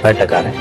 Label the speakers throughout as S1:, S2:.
S1: வேட்டக்காரன்.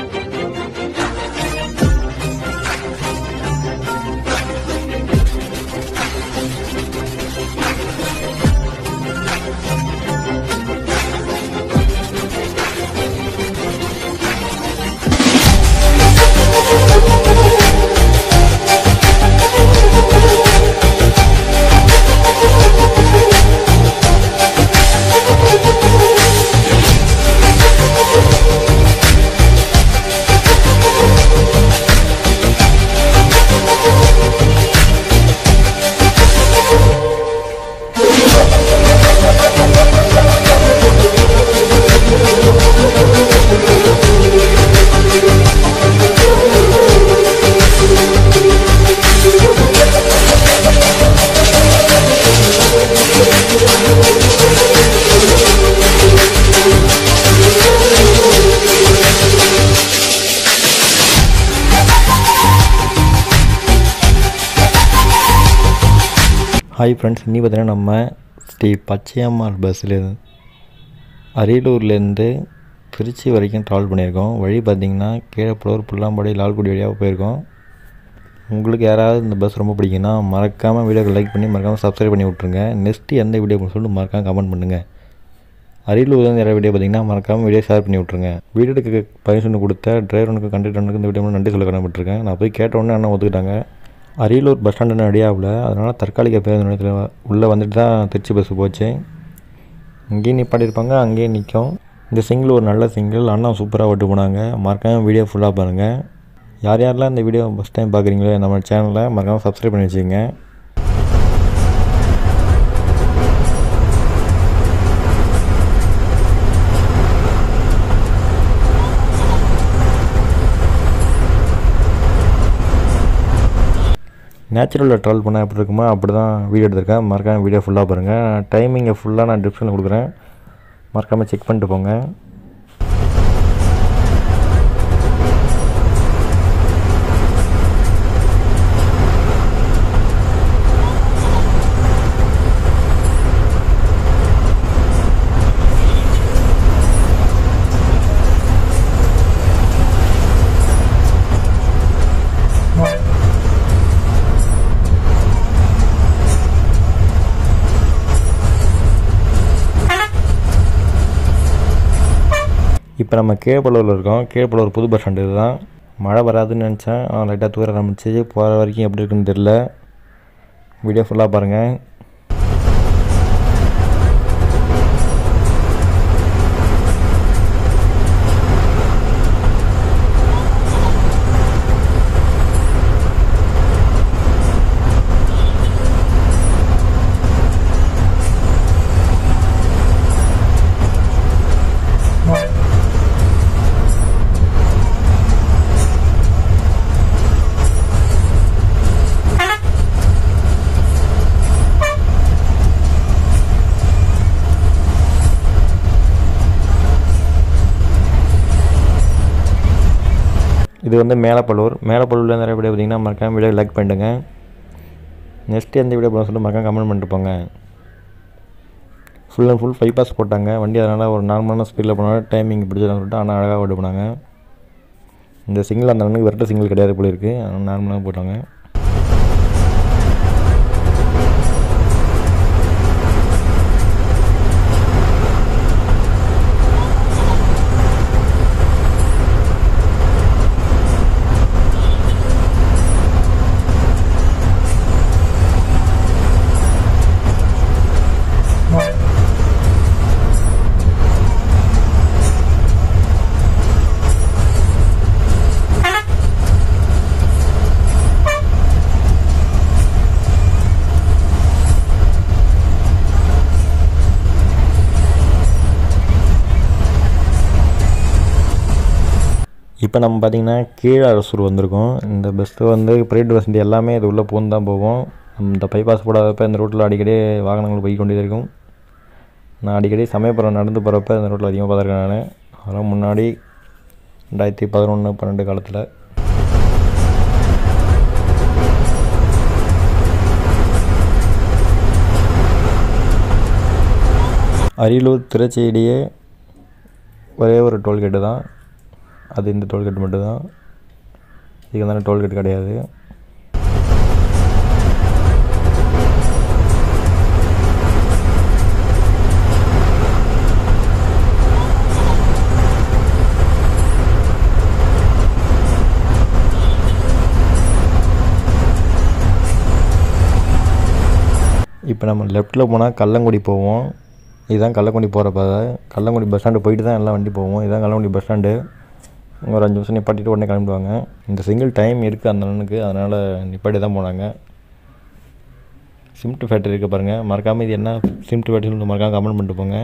S2: Hi friends, இன்னி பார்த்தீங்கன்னா நம்ம ஸ்ரீ பச்சையம்மாள் பஸ்ஸில் அரியலூர்லேருந்து திருச்சி வரைக்கும் ட்ராவல் பண்ணியிருக்கோம். வழி பார்த்திங்கன்னா கீழப்பலூர், புல்லாம்பாடி, லால்குடி வழியாக போயிருக்கோம். உங்களுக்கு யாராவது இந்த பஸ் ரொம்ப பிடிக்குன்னா மறக்காமல் வீடியோக்கு லைக் பண்ணி மறக்காமல் சப்ஸ்கிரைப் பண்ணி விட்ருங்க. நெக்ஸ்ட்டு எந்த வீடியோ சொல்லிட்டு மறக்காமல் கமெண்ட் பண்ணுங்கள். அரியலூர்லேருந்து நிறைய வீடியோ பார்த்திங்கன்னா மறக்காமல் வீடியோ ஷேர் பண்ணி விட்ருங்க. வீடியோக்கு பர்மிஷன் கொடுத்த டிரைவருக்கு, கண்டக்டருக்கு இந்த வீடியோ நன்றி சொல்ல கடமைப்பட்டிருக்கேன். நான் போய் கேட்டவுடனே அண்ணன் ஒத்துக்கிட்டாங்க. அரியலூர் பஸ் ஸ்டாண்டு ரெடியாகல, அதனால் தற்காலிக பேருந்து நிலையத்தில் உள்ளே வந்துட்டு தான் திருச்சி பஸ்ஸு போச்சு. இங்கேயும் நிப்பாட்டியிருப்பாங்க, அங்கேயும் நிற்கும். இந்த சிங்கிள் ஒரு நல்ல சிங்கிள், அண்ணா சூப்பராக ஓட்டு போனாங்க. மறக்காமல் வீடியோ ஃபுல்லாக பாருங்கள். யார் யாரெல்லாம் இந்த வீடியோ ஃபஸ்ட் டைம் பார்க்குறீங்களோ நம்ம சேனலை மறக்காமல் சப்ஸ்கிரைப் பண்ணி வச்சுக்கோங்க. நேச்சுரலில் ட்ராவல் பண்ணால் எப்படி இருக்குமோ அப்படி தான் வீடியோ எடுத்திருக்கேன். மறக்காமல் வீடியோ ஃபுல்லாக பாருங்கள். டைமிங்கை ஃபுல்லாக நான் டிஸ்கிரிப்ஷனில் கொடுக்குறேன், மறக்காமல் செக் பண்ணிட்டு போங்க. இப்போ நம்ம கீழப்பலூரில் இருக்கோம். கீழப்பலூர் புது பஸ் ஸ்டாண்டு இதுதான். மழை வராதுன்னு நினச்சேன், லைட்டாக தூர ஆரம்பிச்சு. போகிற வரைக்கும் எப்படி இருக்குன்னு தெரில. வீடியோ ஃபுல்லாக பாருங்கள். இது வந்து மேலப்பலூர். மேலப்பலூரில் நிறைய வீடியோ பார்த்திங்கன்னா மறக்காமல் வீடியோ லைக் பண்ணிடுங்க. நெக்ஸ்ட்டு எந்த வீடியோ போட சொல்லி மறக்காம கமெண்ட் பண்ணிட்டு போங்க. ஃபுல் அண்ட் ஃபுல் பைபாஸ் போட்டாங்க வண்டி, அதனால் ஒரு நார்மலான ஸ்பீடில் போனாலும் டைமிங் பிடிச்சதான்னு சொல்லிட்டு ஆனால் அழகாக ஓட்டு போனாங்க. இந்த சிங்கிள் அந்த அண்ணனுக்கு விரட்டு சிங்கிள் கிடையாது போல இருக்குது, அதனால் நார்மலாக போட்டாங்க. இப்போ நம்ம பார்த்திங்கன்னா கீழே அரசூர் வந்திருக்கோம். இந்த பஸ்ஸு வந்து பிரைவேட் வசதி எல்லாமே இது உள்ளே போந்து தான் போவோம். இந்த பைபாஸ் போடாதப்போ இந்த ரோட்டில் அடிக்கடி வாகனங்கள் போய் கொண்டே இருக்கும். நான் அடிக்கடி சமயபுரம் நடந்து போகிறப்ப இந்த ரோட்டில் அதிகமாக பார்த்துருக்கேன் நான். அதெல்லாம் முன்னாடி 2011-12 காலத்தில். அரியலூர் திருச்சியிலேயே ஒரே ஒரு டோல்கேட்டு தான். அது இந்த டோல்கேட் மட்டும்தான். இதுக்கு வந்து டோல்கேட் கிடையாது. இப்போ நம்ம லெஃப்ட்டில் போனால் கல்லங்குடி போவோம். இதுதான் கள்ளக்குடி போகிற பாதை. கள்ளக்குடி பஸ் ஸ்டாண்டு போயிட்டு தான் எல்லாம் வண்டி போவோம். இதுதான் கள்ளக்குடி பஸ் ஸ்டாண்டு. ஒரு 5 நிமிஷம் நிப்பாட்டிட்டு உடனே கிளம்பிடுவாங்க. இந்த சிங்கிள் டைம் இருக்குது அந்த அண்ணனுக்கு, அதனால் நிப்பாட்டி தான் போனாங்க. சிமெண்ட் ஃபேக்ட்ரி இருக்குது பாருங்கள். மறக்காமல் இது என்ன சிமெண்ட் ஃபேக்ட்ரின்னு மறக்காமல் கமெண்ட் பண்ணிட்டு போங்க.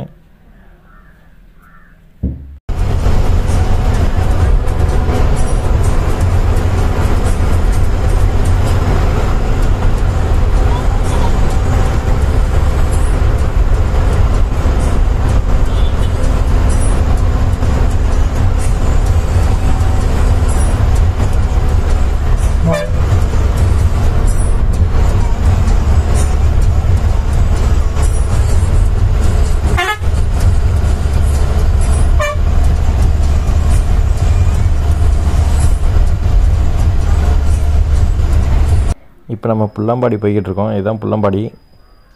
S2: இப்போ நம்ம புள்ளம்பாடி போய்கிட்டு இருக்கோம். இதுதான் புள்ளம்பாடி.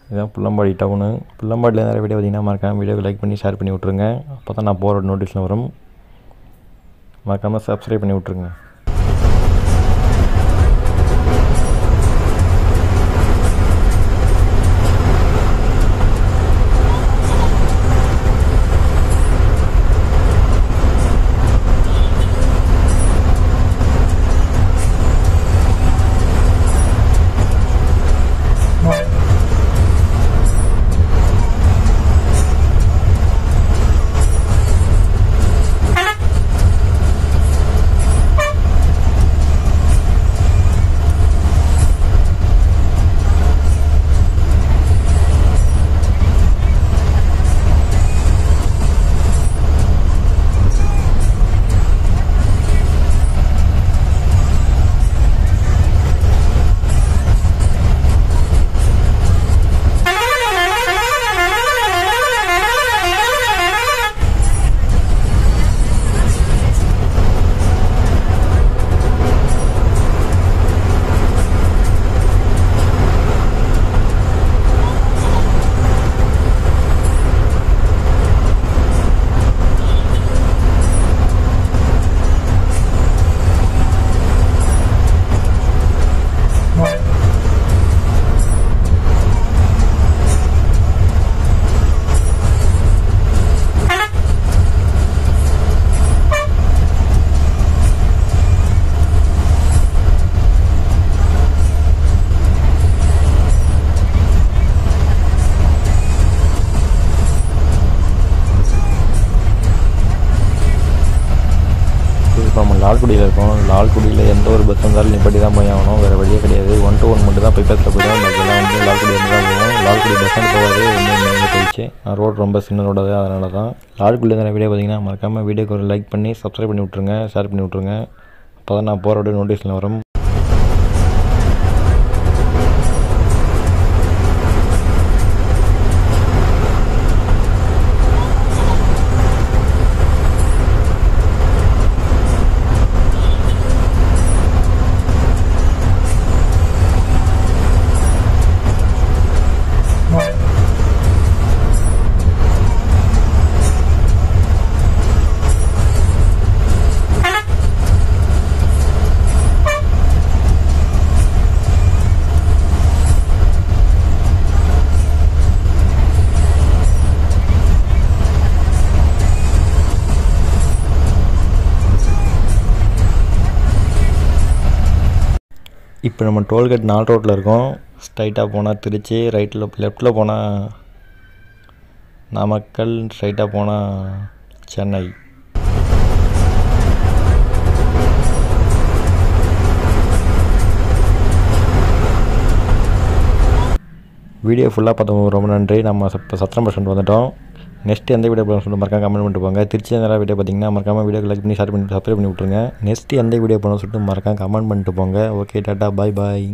S2: இதுதான் புள்ளம்பாடி டவுனு. புள்ளம்பாடியில் நிறைய வீடியோ பார்த்தீங்கன்னா மறக்காமல் வீடியோக்கு லைக் பண்ணி ஷேர் பண்ணி விட்ருங்க. அப்போ தான் நான் போகிற நோட்டீஸில் வரும். மறக்காமல் சப்ஸ்கிரைப் பண்ணி விட்ருங்க. இப்போ நம்ம லால்குடியில் இருக்கோம். லால்குடியில் எந்த ஒரு பஸ் வந்தாலும் நிப்பாட்டி தான் போய் ஆகணும். வேறு வழியே கிடையாது. 1 to 1 மட்டும் தான் பைபாஸில் போய்டும். இதெல்லாம் வந்து லால்குடி வந்து தான் போவோம். லால்குடி பஸ் ஸ்டாண்ட் போகாது. ஒன்று போயிடுச்சு. ரோடு ரொம்ப சின்ன ரோடாது, அதனால தான். லால்குடியில் நிறைய வீடியோ பார்த்தீங்கன்னா மறக்காமல் வீடியோக்கு ஒரு லைக் பண்ணி சப்ஸ்கிரைப் பண்ணி விட்ருங்க, ஷேர் பண்ணி விட்ருங்க. அப்போ தான் நான் போகிற வீடியோ நோட்டீஸில் வரும். இப்போ நம்ம டோல்கேட் 4 ரோட்டில் இருக்கோம். ஸ்ட்ரைட்டாக போனால் திருச்சி, லெஃப்ட்டில் போனால் நாமக்கல், ஸ்ட்ரைட்டாக போனால் சென்னை. வீடியோ ஃபுல்லாக பார்த்தவங்க ரொம்ப நன்றி. நம்ம இப்போ சத்திரம் பஸ் ஸ்டாண்ட் வந்துட்டோம். நெக்ஸ்ட் எந்த வீடியோ போகணும்னு சொல்லிட்டு மறக்காம கமெண்ட் பண்ணிட்டு போங்க. திருச்சி நிறையா வீடியோ பார்த்தீங்கன்னா மறக்காமல் வீடியோக்கு லைக் பண்ணி ஷேர் பண்ணி சப்ஸ்கிரைப் பண்ணி விட்ருங்க. நெக்ஸ்ட் எந்த வீடியோ போகணும்னு சொல்லிட்டு மறக்காம கமெண்ட் பண்ணிட்டு போங்க. ஓகே, டாட்டா, பாய் பாய்.